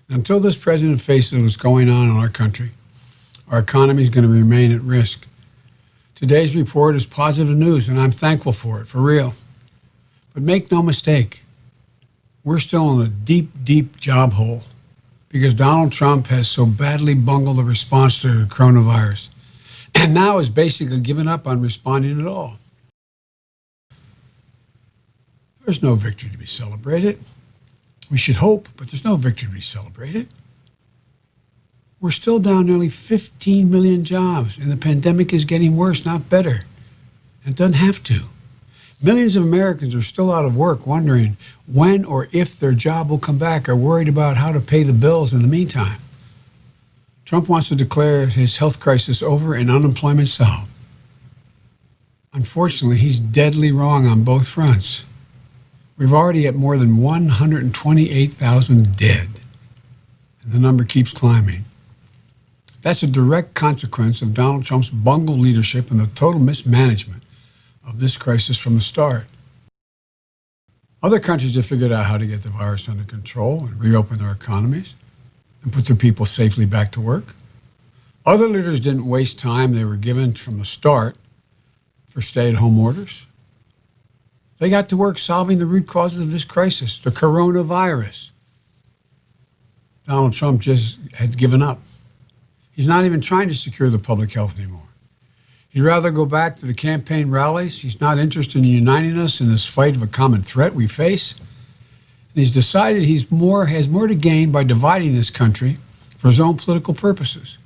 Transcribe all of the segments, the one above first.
Until this president faces what's going on in our country, our economy is going to remain at risk. Today's report is positive news, and I'm thankful for it, for real. But make no mistake, we're still in a deep, deep job hole because Donald Trump has so badly bungled the response to the coronavirus and now has basically given up on responding at all. There's no victory to be celebrated. We should hope, but there's no victory to be celebrated. We're still down nearly 15 million jobs, and the pandemic is getting worse, not better. And it doesn't have to. Millions of Americans are still out of work, wondering when or if their job will come back, or worried about how to pay the bills in the meantime. Trump wants to declare his health crisis over and unemployment solved. Unfortunately, he's deadly wrong on both fronts. We've already at more than 128,000 dead, and the number keeps climbing. That's a direct consequence of Donald Trump's bungled leadership and the total mismanagement of this crisis from the start. Other countries have figured out how to get the virus under control and reopen their economies and put their people safely back to work. Other leaders didn't waste time they were given from the start for stay-at-home orders. They got to work solving the root causes of this crisis, the coronavirus. Donald Trump just had given up. He's not even trying to secure the public health anymore. He'd rather go back to the campaign rallies. He's not interested in uniting us in this fight of a common threat we face. And he's decided has more to gain by dividing this country for his own political purposes.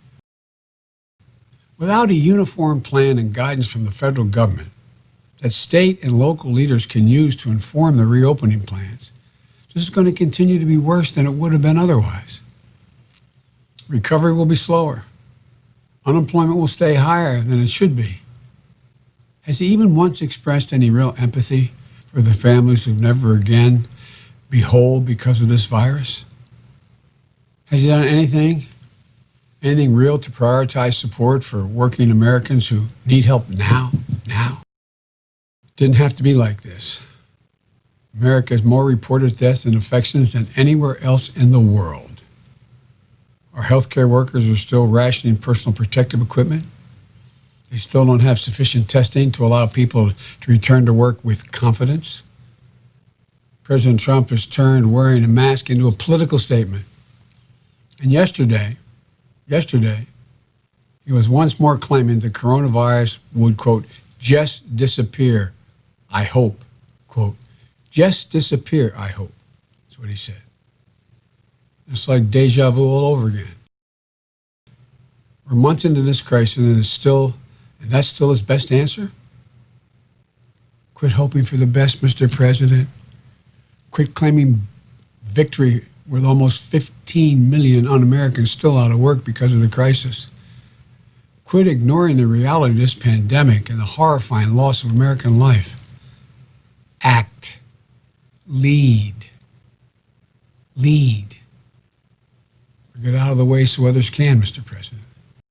Without a uniform plan and guidance from the federal government that state and local leaders can use to inform the reopening plans, this is going to continue to be worse than it would have been otherwise. Recovery will be slower. Unemployment will stay higher than it should be. Has he even once expressed any real empathy for the families who never again be whole because of this virus? Has he done anything real to prioritize support for working Americans who need help now? Didn't have to be like this. America has more reported deaths and infections than anywhere else in the world. Our healthcare workers are still rationing personal protective equipment. They still don't have sufficient testing to allow people to return to work with confidence. President Trump has turned wearing a mask into a political statement. And yesterday, he was once more claiming the coronavirus would, quote, just disappear, I hope, quote, just disappear, I hope. That's what he said. It's like deja vu all over again. We're months into this crisis, and that's still his best answer? Quit hoping for the best, Mr. President. Quit claiming victory with almost 15 million un-Americans still out of work because of the crisis. Quit ignoring the reality of this pandemic and the horrifying loss of American life. Act. Lead. Get out of the way so others can, Mr. President.